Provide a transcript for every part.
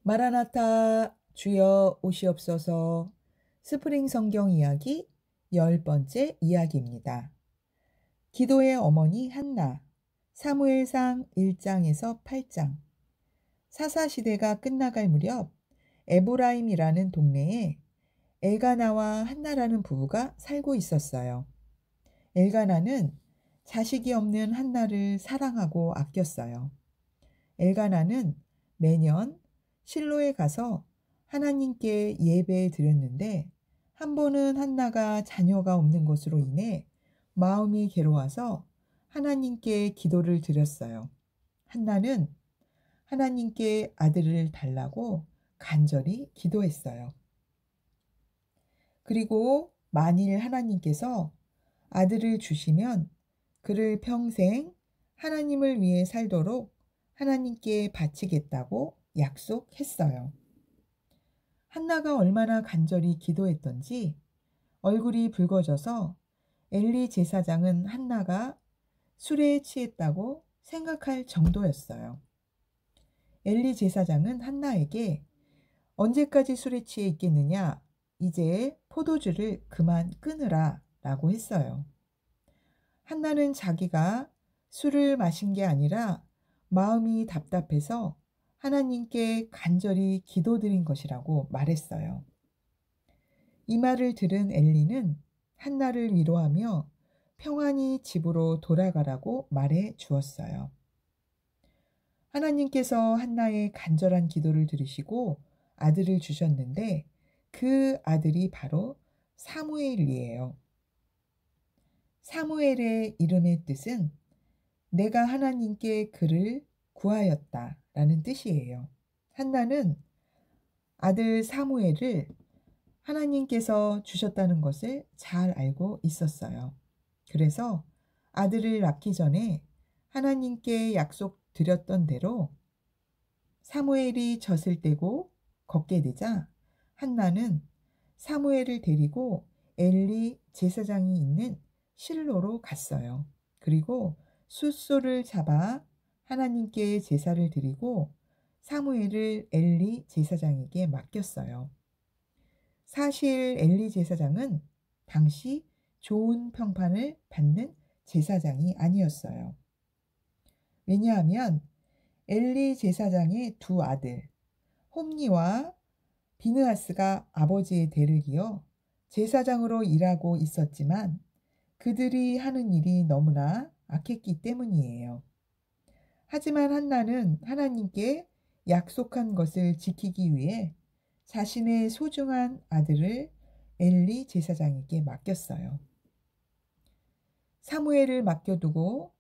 마라나타 주여 오시옵소서. 스프링 성경 이야기 10번째 이야기입니다. 기도의 어머니 한나. 사무엘상 1장에서 8장. 사사시대가 끝나갈 무렵 에브라임이라는 동네에 엘가나와 한나라는 부부가 살고 있었어요. 엘가나는 자식이 없는 한나를 사랑하고 아꼈어요. 엘가나는 매년 실로에 가서 하나님께 예배 드렸는데 한 번은 한나가 자녀가 없는 것으로 인해 마음이 괴로워서 하나님께 기도를 드렸어요. 한나는 하나님께 아들을 달라고 간절히 기도했어요. 그리고 만일 하나님께서 아들을 주시면 그를 평생 하나님을 위해 살도록 하나님께 바치겠다고 약속했어요. 한나가 얼마나 간절히 기도했던지 얼굴이 붉어져서 엘리 제사장은 한나가 술에 취했다고 생각할 정도였어요. 엘리 제사장은 한나에게 언제까지 술에 취해 있겠느냐? 이제 포도주를 그만 끊으라 라고 했어요. 한나는 자기가 술을 마신 게 아니라 마음이 답답해서 하나님께 간절히 기도드린 것이라고 말했어요. 이 말을 들은 엘리는 한나를 위로하며 평안히 집으로 돌아가라고 말해 주었어요. 하나님께서 한나의 간절한 기도를 들으시고 아들을 주셨는데 그 아들이 바로 사무엘이에요. 사무엘의 이름의 뜻은 내가 하나님께 그를 구하였다 라는 뜻이에요. 한나는 아들 사무엘을 하나님께서 주셨다는 것을 잘 알고 있었어요. 그래서 아들을 낳기 전에 하나님께 약속드렸던 대로 사무엘이 젖을 떼고 걷게 되자 한나는 사무엘을 데리고 엘리 제사장이 있는 실로로 갔어요. 그리고 숫소를 잡아 하나님께 제사를 드리고 사무엘을 엘리 제사장에게 맡겼어요. 사실 엘리 제사장은 당시 좋은 평판을 받는 제사장이 아니었어요. 왜냐하면 엘리 제사장의 두 아들 홈니와 비느하스가 아버지의 대를 이어 제사장으로 일하고 있었지만 그들이 하는 일이 너무나 악했기 때문이에요. 하지만 한나는 하나님께 약속한 것을 지키기 위해 자신의 소중한 아들을 엘리 제사장에게 맡겼어요. 사무엘을 맡겨두고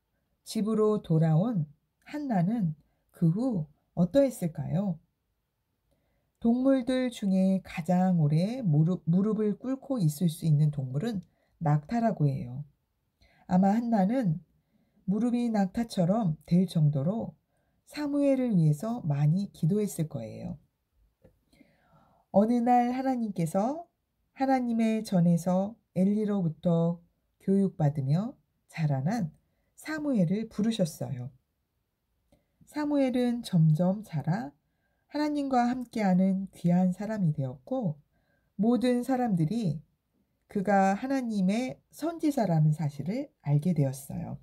집으로 돌아온 한나는 그 후 어떠했을까요? 동물들 중에 가장 오래 무릎을 꿇고 있을 수 있는 동물은 낙타라고 해요. 아마 한나는 무릎이 낙타처럼 될 정도로 사무엘을 위해서 많이 기도했을 거예요. 어느 날 하나님께서 하나님의 전에서 엘리로부터 교육받으며 자라난 사무엘을 부르셨어요. 사무엘은 점점 자라 하나님과 함께하는 귀한 사람이 되었고 모든 사람들이 그가 하나님의 선지자라는 사실을 알게 되었어요.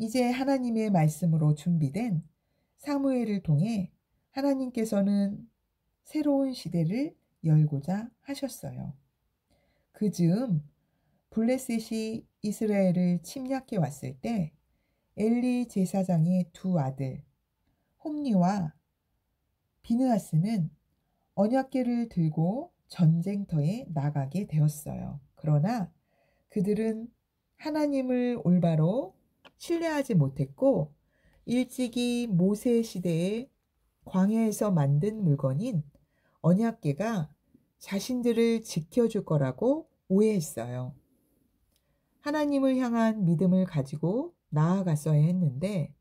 이제 하나님의 말씀으로 준비된 사무엘을 통해 하나님께서는 새로운 시대를 열고자 하셨어요. 그 즈음 블레셋이 이스라엘을 침략해 왔을 때 엘리 제사장의 두 아들 홈니와 비느하스는 언약궤를 들고 전쟁터에 나가게 되었어요. 그러나 그들은 하나님을 올바로 신뢰하지 못했고 일찍이 모세 시대에 광야에서 만든 물건인 언약궤가 자신들을 지켜줄 거라고 오해했어요. 하나님을 향한 믿음을 가지고 나아갔어야 했는데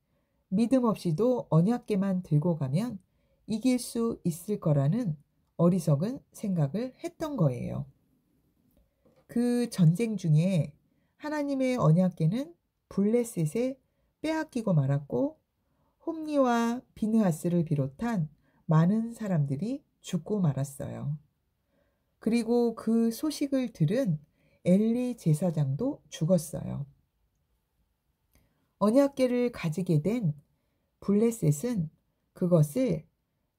믿음 없이도 언약궤만 들고 가면 이길 수 있을 거라는 어리석은 생각을 했던 거예요. 그 전쟁 중에 하나님의 언약궤는 블레셋에 빼앗기고 말았고 홈니와 비느하스를 비롯한 많은 사람들이 죽고 말았어요. 그리고 그 소식을 들은 엘리 제사장도 죽었어요. 언약궤를 가지게 된 블레셋은 그것을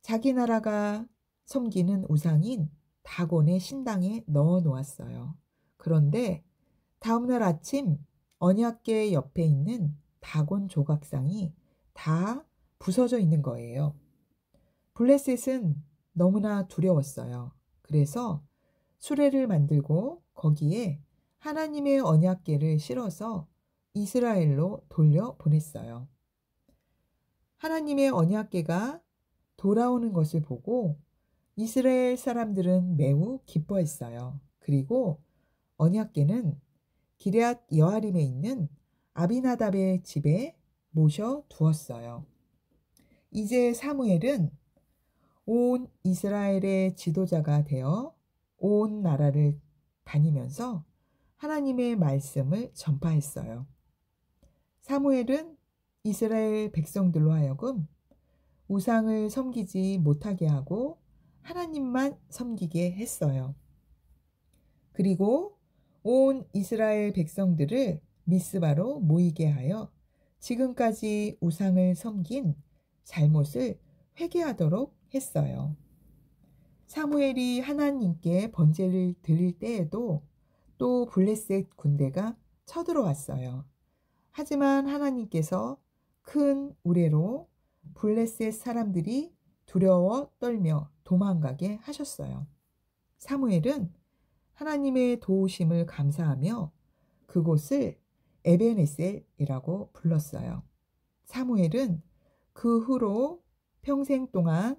자기 나라가 섬기는 우상인 다곤의 신당에 넣어 놓았어요. 그런데 다음날 아침 언약궤 옆에 있는 다곤 조각상이 다 부서져 있는 거예요. 블레셋은 너무나 두려웠어요. 그래서 수레를 만들고 거기에 하나님의 언약궤를 실어서 이스라엘로 돌려보냈어요. 하나님의 언약궤가 돌아오는 것을 보고 이스라엘 사람들은 매우 기뻐했어요. 그리고 언약궤는 기럇 여아림에 있는 아비나답의 집에 모셔 두었어요. 이제 사무엘은 온 이스라엘의 지도자가 되어 온 나라를 다니면서 하나님의 말씀을 전파했어요. 사무엘은 이스라엘 백성들로 하여금 우상을 섬기지 못하게 하고 하나님만 섬기게 했어요. 그리고 온 이스라엘 백성들을 미스바로 모이게 하여 지금까지 우상을 섬긴 잘못을 회개하도록 했어요. 사무엘이 하나님께 번제를 드릴 때에도 또 블레셋 군대가 쳐들어왔어요. 하지만 하나님께서 큰 우레로 블레셋 사람들이 두려워 떨며 도망가게 하셨어요. 사무엘은 하나님의 도우심을 감사하며 그곳을 에벤에셀이라고 불렀어요. 사무엘은 그 후로 평생 동안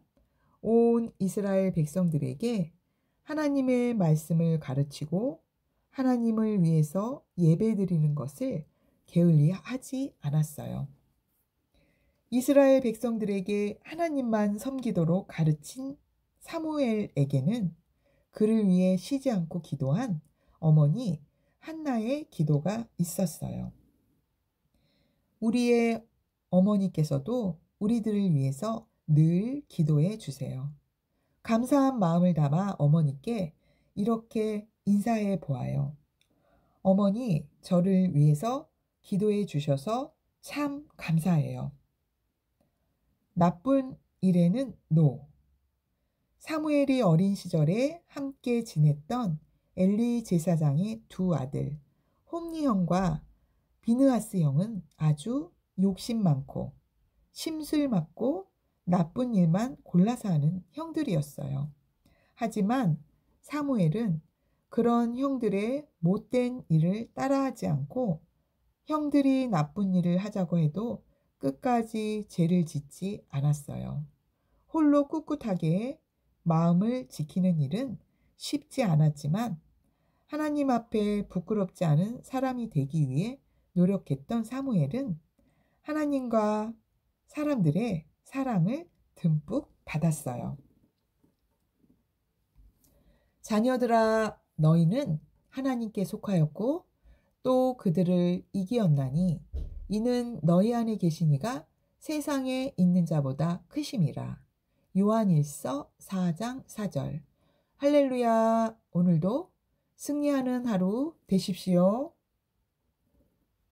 온 이스라엘 백성들에게 하나님의 말씀을 가르치고 하나님을 위해서 예배드리는 것을 게을리하지 않았어요. 이스라엘 백성들에게 하나님만 섬기도록 가르친 사무엘에게는 그를 위해 쉬지 않고 기도한 어머니 한나의 기도가 있었어요. 우리의 어머니께서도 우리들을 위해서 늘 기도해 주세요. 감사한 마음을 담아 어머니께 이렇게 인사해 보아요. 어머니, 저를 위해서 기도해 주셔서 참 감사해요. 나쁜 일에는 노. 사무엘이 어린 시절에 함께 지냈던 엘리 제사장의 두 아들 홈니 형과 비느하스 형은 아주 욕심 많고 심술 많고 나쁜 일만 골라서 하는 형들이었어요. 하지만 사무엘은 그런 형들의 못된 일을 따라하지 않고 형들이 나쁜 일을 하자고 해도 끝까지 죄를 짓지 않았어요. 홀로 꿋꿋하게 마음을 지키는 일은 쉽지 않았지만 하나님 앞에 부끄럽지 않은 사람이 되기 위해 노력했던 사무엘은 하나님과 사람들의 사랑을 듬뿍 받았어요. 자녀들아, 너희는 하나님께 속하였고 또 그들을 이기었나니 이는 너희 안에 계신 이가 세상에 있는 자보다 크심이라. 요한일서 4장 4절. 할렐루야. 오늘도 승리하는 하루 되십시오.